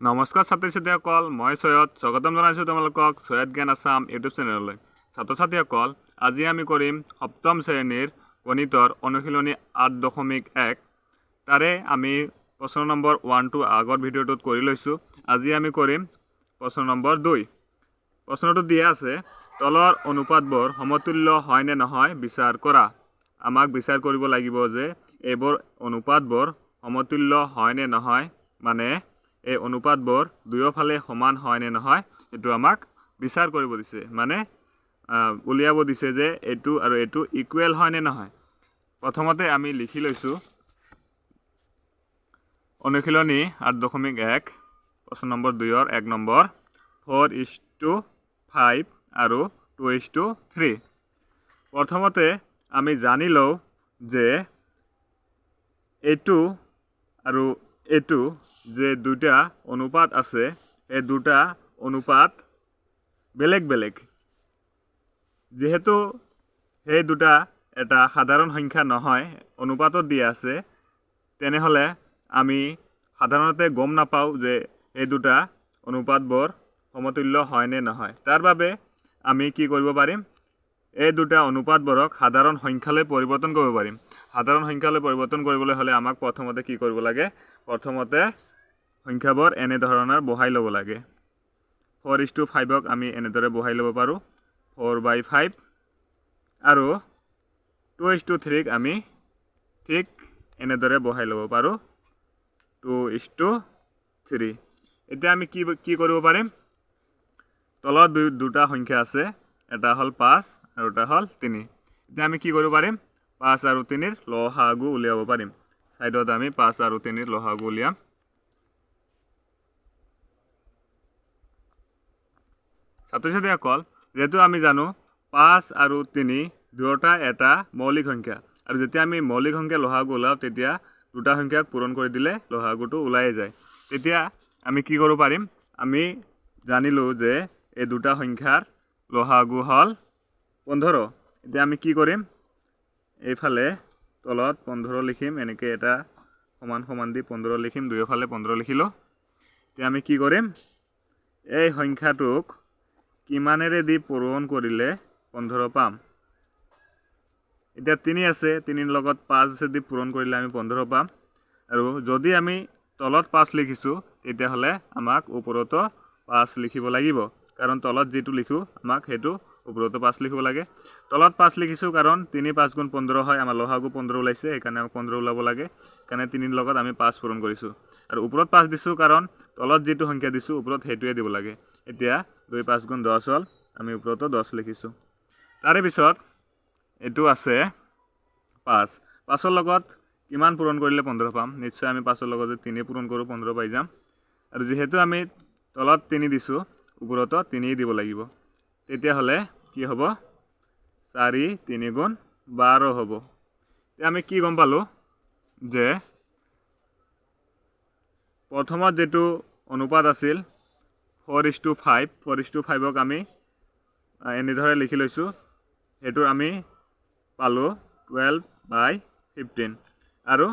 নমস্কাৰ ছাত্ৰী ছাত্ৰীসকল, মই সৈয়দ স্বাগতম জনাইছোঁ তোমালোকক সৈয়দ জ্ঞান আছাম ইউটিউব চেনেললৈ। ছাত্ৰ ছাত্ৰীসকল, আজি আমি কৰিম সপ্তম শ্ৰেণীৰ গণিতৰ অনুশীলনী 8.1। তাৰে আমি প্ৰশ্ন নম্বৰ 1 আগৰ ভিডিঅ'টোত কৰি লৈছোঁ। আজি আমি কৰিম প্ৰশ্ন নম্বৰ 2। প্ৰশ্নটো দিয়া আছে, তলৰ অনুপাতবোৰ সমতুল্য হয় নে নহয় বিচাৰ কৰা। আমাক বিচাৰ কৰিব লাগিব যে এইবোৰ অনুপাতবোৰ সমতুল্য হয় নে নহয়, মানে এই অনুপাতবোৰ দুয়োফালে সমান হয় নে নহয় এটো আমাক বিচাৰ কৰিব দিছে, মানে উলিয়াব দিছে যে এটো আৰু এটো ইকুৱেল হয় নে নহয়। প্ৰথমতে আমি লিখি লৈছোঁ অনুশীলনী 8.1 প্ৰশ্ন নম্বৰ 2 1 নম্বৰ 4:5 আৰু 2:3। প্ৰথমতে আমি জানি লওঁ যে এটো আৰু এটো যে দুটা অনুপাত আছে, এই দুটা অনুপাত বেলেগ বেলেগ। যেহেতু এই দুটা এটা সাধাৰণ সংখ্যা নহয়, অনুপাতত দিয়া আছে, তেনেহলে আমি সাধাৰণতে গম নাপাওঁ যে এই দুটা অনুপাতবোৰ সমতুল্য হয় নে নহয়। তাৰ বাবে আমি কি কৰিব পাৰিম, এই দুটা অনুপাতবোৰক সাধাৰণ সংখ্যালৈ পৰিৱৰ্তন কৰিব পাৰিম। সাধাৰণ সংখ্যালৈ পৰিৱৰ্তন কৰিবলৈ হলে আমাক প্ৰথমতে কি কৰিব লাগে, প্ৰথমতে সংখ্যাবোৰ এনে ধৰণৰ বহাই ল'ব লাগে। 4:5ক আমি এনেদৰে বহাই ল'ব পাৰোঁ 4/5 আৰু 2:3ক আমি ঠিক এনেদৰে বহাই ল'ব পাৰোঁ 2:3। এতিয়া আমি কি কৰিব পাৰিম, তলত দুটা সংখ্যা আছে, এটা হ'ল 5 আৰু এটা হ'ল 3। এতিয়া আমি কি কৰিব পাৰিম, 5 আৰু 3ৰ লসাগু উলিয়াব পাৰিম। সাইডত আমি 5 আৰু 3ৰ লসাগু উলিয়াম। ছাত্ৰ ছাত্ৰীসকল, যেহেতু আমি জানো 5 আৰু 3 দুয়োটা এটা মৌলিক সংখ্যা, আৰু যেতিয়া আমি মৌলিক সংখ্যা লসাগু ওলাওঁ তেতিয়া দুটা সংখ্যাক পূৰণ কৰি দিলে লসাগুটো ওলাই যায়। তেতিয়া আমি কি কৰিব পাৰিম, আমি জানিলোঁ যে এই দুটা সংখ্যাৰ লসাগু হ'ল 15। এতিয়া আমি কি কৰিম, এইফালে তলত 15 লিখিম, এনেকৈ এটা সমান সমান দি 15 লিখিম, দুয়োফালে 15 লিখিলোঁ। এতিয়া আমি কি কৰিম, এই সংখ্যাটোক কিমানেৰে দি পূৰণ কৰিলে 15 পাম। এতিয়া 3 আছে, 3ৰ লগত 5 আছে দি পূৰণ কৰিলে আমি 15 পাম। আৰু যদি আমি তলত 5 লিখিছোঁ তেতিয়াহ'লে আমাক ওপৰতো 5 লিখিব লাগিব, কাৰণ তলত যিটো লিখোঁ আমাক সেইটো ওপৰতো 5 লিখিব লাগে। তলত 5 লিখিছোঁ কাৰণ 3 5 গুণ 15 হয়, আমাৰ লসাগু 15 ওলাইছে, সেইকাৰণে আমাক 15 ওলাব লাগে, সেইকাৰণে 3ৰ লগত আমি 5 পূৰণ কৰিছোঁ। আৰু ওপৰত 5 দিছোঁ কাৰণ তলত যিটো সংখ্যা দিছোঁ ওপৰত সেইটোৱে দিব লাগে। এতিয়া 2 5 গুণ 10 হ'ল, আমি ওপৰতো 10 লিখিছোঁ। তাৰে পিছত এইটো আছে 5, 5ৰ লগত কিমান পূৰণ কৰিলে 15 পাম, নিশ্চয় আমি 5ৰ লগত যদি 3 পূৰণ কৰোঁ 15 পাই যাম। আৰু যিহেতু আমি তলত 3 দিছোঁ ওপৰতো 3 দিব লাগিব, তেতিয়াহ'লে কি হ'ব, 4 3 গুণ 12 হ'ব। এতিয়া আমি কি গম পালোঁ যে প্ৰথমত যেটো অনুপাত আছিল 4:5, 4:5ক আমি এনেদৰে লিখি লৈছোঁ, সেইটো আমি পালোঁ 12/15, আৰু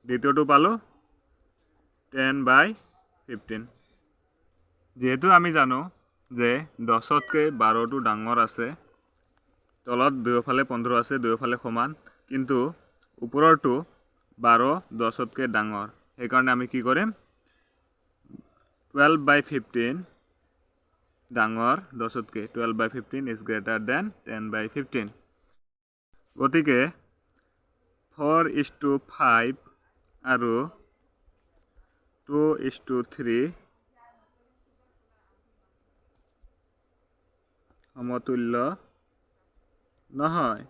দ্বিতীয়টো পালোঁ 10/15। যেহেতু আমি জানো যে 10তকৈ 12টো ডাঙৰ আছে, তলত দুয়োফালে 15 আছে, দুয়োফালে সমান, কিন্তু ওপৰৰটো 12 10তকৈ ডাঙৰ, সেইকাৰণে আমি কি কৰিম, 12/15 ডাঙৰ 10তকৈ, 12/15 is greater than 10/15। গতিকে 4:5 আৰু 2:3 সমতুল্য নহয়।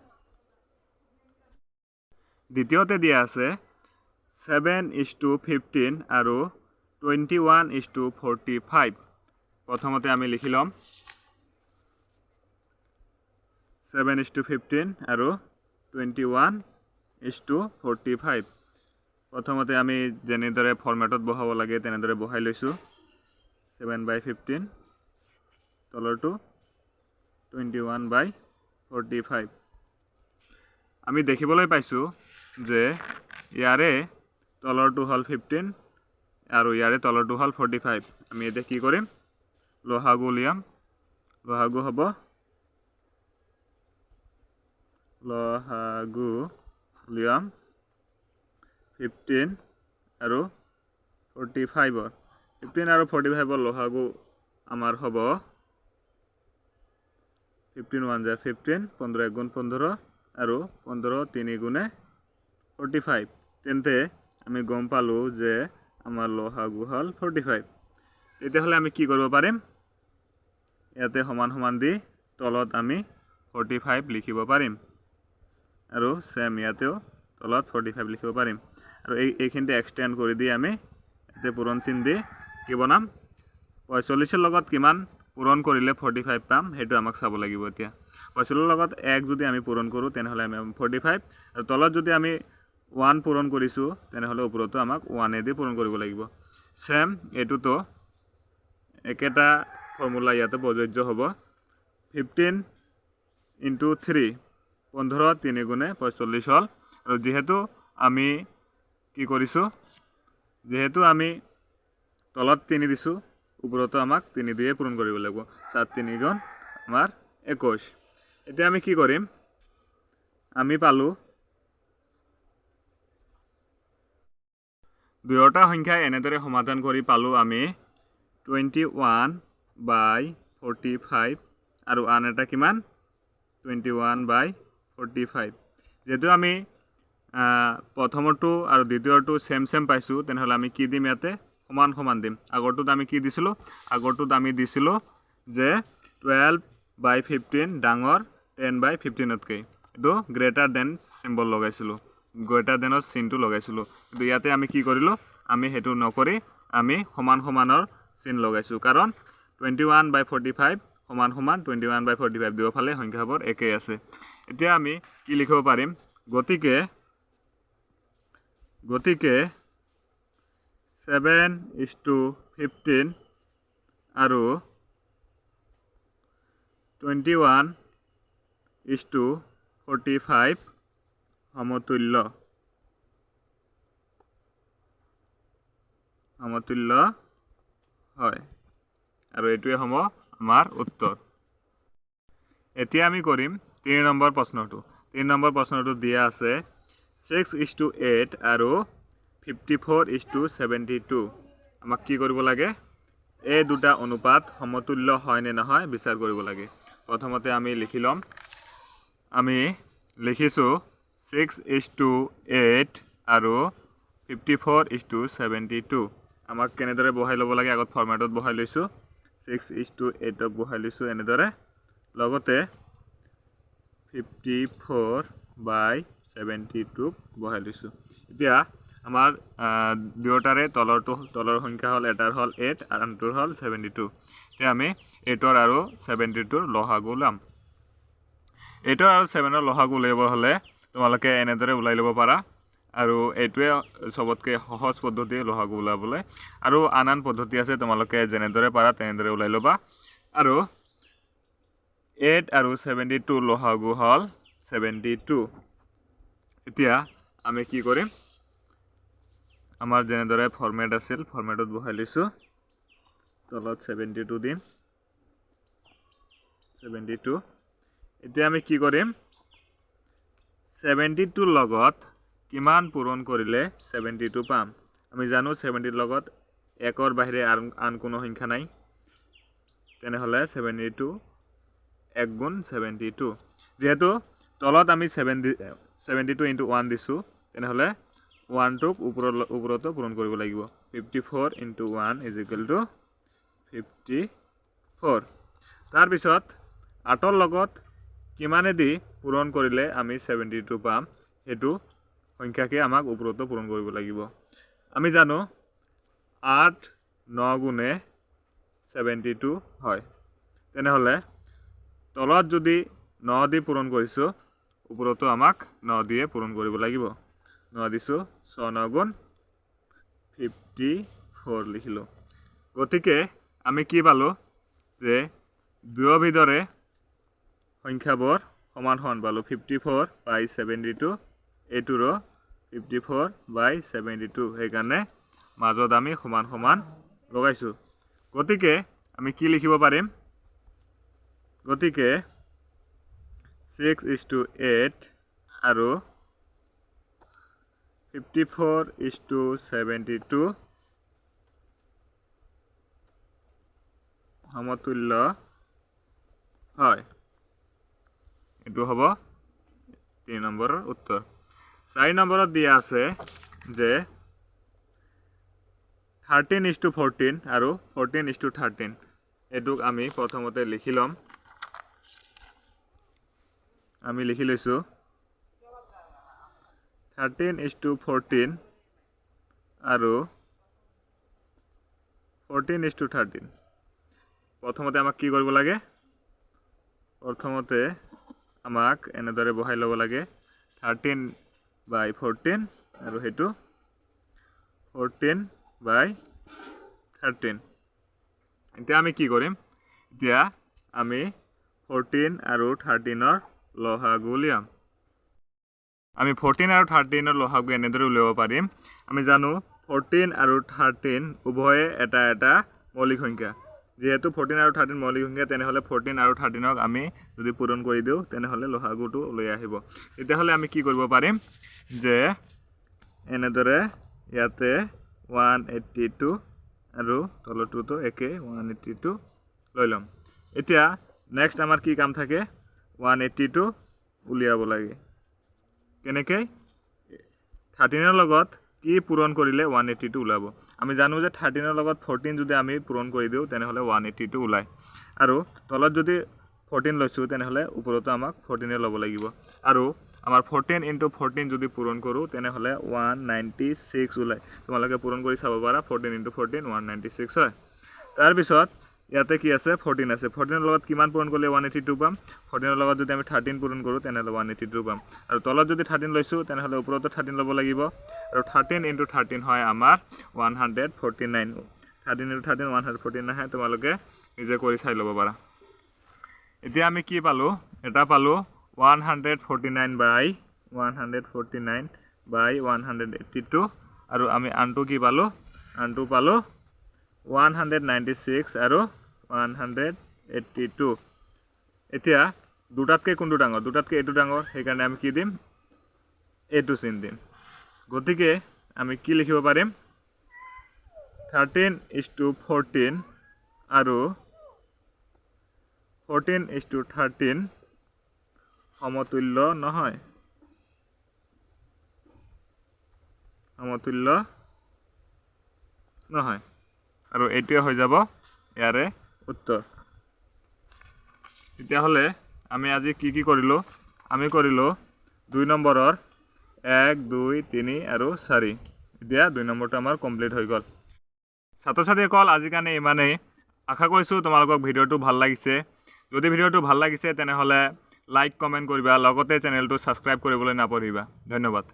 দ্বিতীয়তে দিয়া আছে 7:15 আৰু 21:45। প্ৰথমতে আমি লিখি ল'ম 7:15 আৰু 21:45। প্ৰথমতে আমি যেনেদৰে ফৰ্মেটত বহাব লাগে তেনেদৰে বহাই লৈছোঁ, 7/15 তলৰটো 21/45। আমি দেখিবলৈ পাইছোঁ যে ইয়াৰে তলৰটো হ'ল 15, আৰু ইয়াৰে তলৰটো হ'ল 45 আমি এতিয়া কি কৰিম লহাগু উলিয়াম লহাগু হ'ব লহাগু উলিয়াম 15 আৰু 45 15 আৰু 45 লহাগু আমাৰ হ'ব 15 1 যায় 15 15 গুণ 15 আৰু 15 3 গুণে 45 তেন্তে আমি গম পালো যে আমাৰ লহাগু হ'ল 45 তেতিয়াহ'লে আমি কি কৰিব পাৰিম ইয়াতে সমান সমান দি তলত আমি 45 লিখিব পাৰিম আৰু সেম ইয়াতেও তলত 45 লিখিব পাৰিম আৰু এইখিনিতে এক্সটেন্ড কৰি দি আমি ইয়াতে পূৰণ চিন দি কি বনাম 45 ৰ লগত কিমান পূৰণ কৰিলে 45 পাম হেতু আমাক চাব লাগিব এতিয়া 45 ৰ লগত 1 যদি আমি পূৰণ কৰো তেনেহলে আমি 45 আৰু তলত যদি আমি 1 পূৰণ কৰিছো তেনেহলে ওপৰতো আমাক 1 এ দি পূৰণ কৰিব লাগিব সেম এটোতো একেটা ফৰ্মুলা ইয়াতে প্ৰযোজ্য হ'ব 15 * 3 15 3 গুণে 45 হল আৰু যেহেতু আমি কি কৰিছো যেহেতু আমি তলত 3 দিছো ওপৰতো আমাক 3 দিয়ে পূৰণ কৰিব লাগিব 7 3 গুণ আমাৰ 21 এতিয়া আমি কি কৰিম আমি পালো দুয়োটা সংখ্যা এনেদৰে সমাধান কৰি পালো আমি 21/45 আৰু আন এটা কিমান 21/45 যেহেতু আমি প্ৰথমটো আৰু দ্বিতীয়টো সেম পাইছো তেনেহলে আমি কি দিম ইয়াতে সমান সমান দিম আগৰটোত আমি কি দিছিলো আগৰটোত আমি দিছিলো যে 12/15 ডাঙৰ 10/15 তকৈ এটো গ্ৰেটাৰ দেন সিম্বল লগাইছিলো গ্ৰেটাৰ দেনৰ চিনটো লগাইছিলো কিন্তু ইয়াতে আমি কি কৰিলো আমি হেতু নকৰি আমি সমান সমানৰ চিন লগাইছো কাৰণ 21/45 সমান সমান 21/45 দুয়োফালে সংখ্যাবোৰ একেই আছে এতিয়া আমি কি লিখিব পাৰিম গতিকে 7:15 আৰু 21:45 সমতুল্য হয় আৰু এটোৱে হ'ব আমাৰ উত্তৰ এতিয়া আমি কৰিম 3 নম্বৰ প্ৰশ্নটো 3 নম্বৰ প্ৰশ্নটো দিয়া আছে 6:8 আৰু 54:72 আমাক কি কৰিব লাগে এই দুটা অনুপাত সমতুল্য হয় নে নহয় বিচাৰ কৰিব লাগে প্ৰথমতে আমি লিখি লম আমি লিখিছো 6:8 আৰু 54:72 আমাক কেনেদৰে বহাই ল'ব লাগে আগত ফৰম্যাটত বহাই লৈছো 6:8 ক বহাই লৈছো এনেদৰে লগতে 54/72 বহাই লৈছো এতিয়া আমাৰ দুয়োটাৰে তলৰ সংখ্যা হল এটাৰ হল 8 আৰু আনটোৰ হল 72 এতিয়া আমি 8 আৰু 72 লহাগু লাম 8 আৰু 7 ৰ লহাগু উলিয়াব হলে তোমালোকে এনেদৰে উলাই ল'ব পাৰা আৰু এটোৱে সবতকে সহজ পদ্ধতি লহাগু উলাবলৈ আৰু আনান পদ্ধতি আছে তোমালোকে যেনেদৰে পাৰা তেনেদৰে উলাই লবা আৰু 8 আৰু 72 লহাগু হল 72 এতিয়া আমি কি কৰিম আমাৰ যেনেদৰে ফৰম্যাট আছিল ফৰম্যাটত বহাই লৈছো তলত 72 দিম 72 এতিয়া আমি কি কৰিম 72 লগত কিমান পূৰণ কৰিলে 72 পাম আমি জানো 70 লগত 1 ৰ বাহিৰে আন কোনো সংখ্যা নাই তেনেহলে 72 1 গুণ 72 যেহেতু তলত আমি 72 * 1 দিছো তেনেহলে 1 টোক ওপৰতো পূৰণ কৰিব লাগিব 54 * 1 = 54 তাৰ পিছত 8 ৰ লগত কিমানে দি পূৰণ কৰিলে আমি 72 পাম হেতু সংখ্যাকে আমাক ওপৰতো পূৰণ কৰিব লাগিব আমি জানো 8 9 গুণে 72 হয় তেনেহলে তলত যদি 9 দি পূৰণ কৰিছো ওপৰতো আমাক 9 দিয়ে পূৰণ কৰিব লাগিব 9 দিছো 6 9 গুণ 54 লিখিলো গতিকে আমি কি পালো যে দুয়োবিধৰে সংখ্যাবোৰ সমান সমান পালো 54/72 এটোৰো 54/72 সেইকাৰণে মাজত আমি সমান সমান লগাইছোঁ গতিকে আমি কি লিখিব পাৰিম গতিকে 6:8 আৰু 54:72 সমতুল্য হয় এটো হ'ব 3 নম্বৰৰ উত্তৰ 4 নম্বৰত দিয়া আছে যে 13:14 আৰু 14:13 এটুক আমি প্ৰথমতে লিখি লম আমি লিখি লৈছো 13:14 আৰু 14:13 প্ৰথমতে আমাক কি কৰিব লাগে প্ৰথমতে আমাক এনেদৰে বহাই ল'ব লাগে 13/14 আৰু হেতু 14/13 এতিয়া আমি কি কৰিম এতিয়া আমি 14 আৰু 13 ৰ লসাগু উলিয়াম আমি 14 আৰু 13 ৰ লসাগু এনেদৰে উলিয়াব পাৰিম আমি জানো 14 আৰু 13 উভয়ে এটা এটা মৌলিক সংখ্যা যেহেতু 14 আৰু 13 মৌলিক সংখ্যা তেনেহলে 14 আৰু 13 ক আমি যদি পূৰণ কৰি দিও তেনেহলে লসাগুটো ওলাই আহিব তেতিয়াহলে আমি কি কৰিব পাৰিম যে এনেদৰে ইয়াতে 182 আৰু তলটোতো একে 182 লৈ লম এতিয়া নেক্সট আমাৰ কি কাম থাকে 182 উলিয়াব লাগে কেনেকৈ 13 ৰ লগত কি পূৰণ কৰিলে 182 ওলাব আমি জানো যে 13 ৰ লগত 14 যদি আমি পূৰণ কৰি দিও তেনেহলে 182 ওলাই আৰু তলত যদি 14 লৈছো তেনেহলে ওপৰতো আমাক 14 এ ল'ব লাগিব আৰু আমাৰ 14 * 14 যদি পূৰণ কৰো তেনেহলে 196 ওলাই তোমালোকে পূৰণ কৰি চাব পাৰা 14 * 14 196 হয় তাৰ পিছত ইয়াতে কি আছে 14 আছে 14 ৰ লগত কিমান পূৰণ কৰিলে 182 পাম 14 ৰ লগত যদি আমি 13 পূৰণ কৰো তেনেহলে 182 পাম আৰু তলত যদি 13 লৈছো তেনেহলে ওপৰতো 13 ল'ব লাগিব আৰু 13 * 13 হয় আমাৰ 149 13 * 13 149 হয় তোমালোকে নিজে কৰি চাই ল'ব পাৰা এতিয়া আমি কি পালো এটা পালো 149/182 আৰু আমি আনটো কি পালো আনটো পালো 196 আৰু 182 এতিয়া দুটাতকে কোনটো ডাঙৰ দুটাতকে এটো ডাঙৰ সেই কাৰণে আমি কি দিম এটো চিন দিম গতিকে আমি কি লিখিব পাৰিম 13:14 আৰু 14:13 সমতুল্য নহয় আৰু এটোৱে হৈ যাব ইয়াৰে উত্তৰ এতিয়া হলে আমি আজি কি কৰিলো আমি কৰিলো 2 নম্বৰৰ 1 2 3 আৰু 4 এতিয়া 2 নম্বৰটো আমাৰ কমপ্লিট হৈ গল ছাত্ৰ-ছাত্ৰীসকল আজি কাৰণে ইমানেই আশা কৰিছো তোমালোকক ভিডিওটো ভাল লাগিছে যদি ভিডিওটো ভাল লাগিছে তেনেহলে লাইক কমেন্ট কৰিবা লগতে চেনেলটো সাবস্ক্ৰাইব কৰিবলৈ নাপাহৰিবা ধন্যবাদ